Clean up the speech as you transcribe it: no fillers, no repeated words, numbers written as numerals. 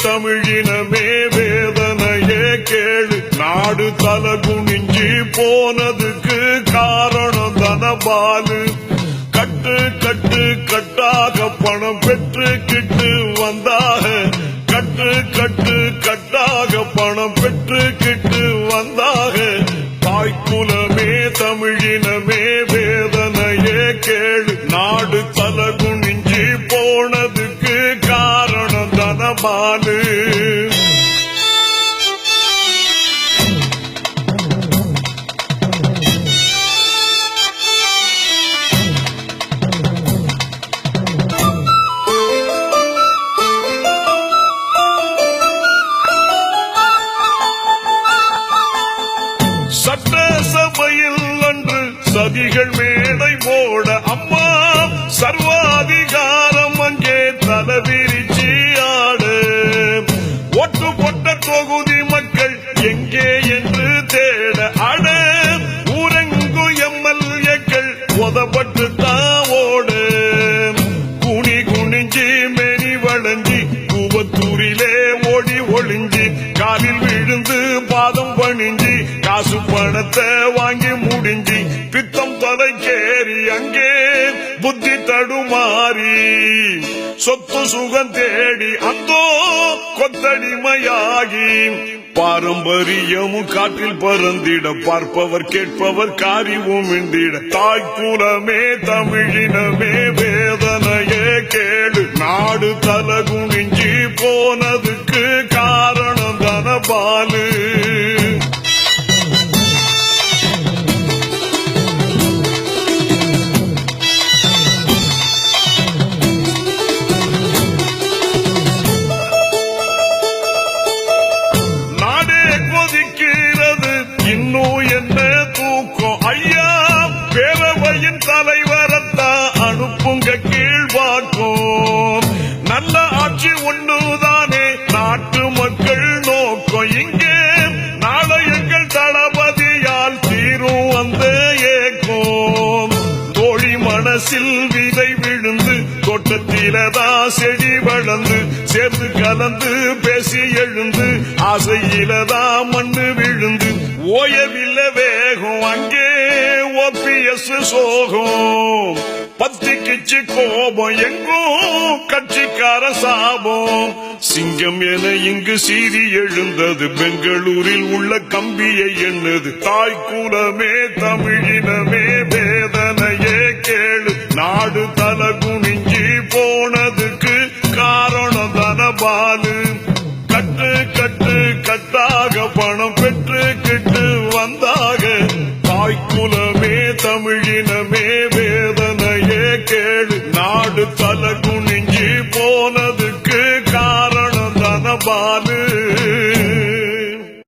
தமிழினமே வேதனையே கேளு. நாடு தல குனிஞ்சி போனதுக்கு காரணம் தனபாலு. கட்டு கட்டு கட்டாக பணம் பெற்றுக்கிட்டு வந்தாக. கட்டு கட்டு கட்டாக பணம் பெற்றுக்கிட்டு வந்தாக. தாய்க்குலமே தமிழினமே வேதனையே கேளு. நாடு தல குனிஞ்சி போனதுக்கு காரணம் தனபாலு. சட்டசபையில் அன்று சதிகள் மேடை போட அம்மா சர்வாதிகாரம் அங்கே தலைவிரிச்சி ஆடு. ஒட்டு போட்ட தொகுதி மக்கள் எங்கே என்று தேட அட. ஊரெங்கு எம்எல்ஏக்கள் உதப்பட்டு தாவோடு. குனி குனிஞ்சி மெனி வளைஞ்சி கூவத்தூரிலே ஓடி ஒளிஞ்சி காலில் விழுந்து பாதம் பணிஞ்சி காசு பணத்தை வாங்கி முடிஞ்சி பித்தம் தலைக்கேறி அங்கே புத்தி தடுமாறி சொத்து சுகம் தேடி அந்தோ கொத்தடிமையாகி பாரம்பரியமும் காற்றில் பறந்திட பார்ப்பவர் கேட்பவர் காரிவும் இண்டிட. தாய்க்குலமே தமிழினமே வேதனையே கேடு. நாடு தல குனிஞ்சி போனதுக்கு காரணம் தனபாலு. இன்னும் என்ன தூக்கம் ஐயா. பேரவையின் தலைவரத்தான் அனுப்புங்க கீழ்வாக்கும். நல்ல ஆட்சி ஒன்றுதானே நாட்டு மக்கள் நோக்கம். இங்கே நாளை எங்கள் தளபதியால் தீரும் அந்த ஏக்கம். தோழி மனசில் விதை விழுந்து தோட்டத்திலதான் செடி வளர்ந்து சேர்ந்து கலந்து பேசி எழுந்து ஆசையிலதான் மண்ணு விழுந்து ஓயவில்லை வேகம் அங்கே OPS சோகம். பத்திக்கிச்சு கோபம் எங்கும் கட்சிக்கார சாபம். சிங்கம் என இங்கு சீறி எழுந்தது பெங்களூரில் உள்ள கம்பியை எண்ணது. தாய்க்குலமே தமிழினமே வேதனையே கேளு. நாடு தல குனிஞ்சி போனதுக்கு காரணம் தனபாலு. கட்டு கட்டு கட்டாக பணம் பெற்றுக்கிட்டு வந்தாக. தாய்க்குலமே தமிழினமே வேதனையே கேளு. நாடு தல குனிஞ்சி போனதுக்கு காரணம் தனபாலு.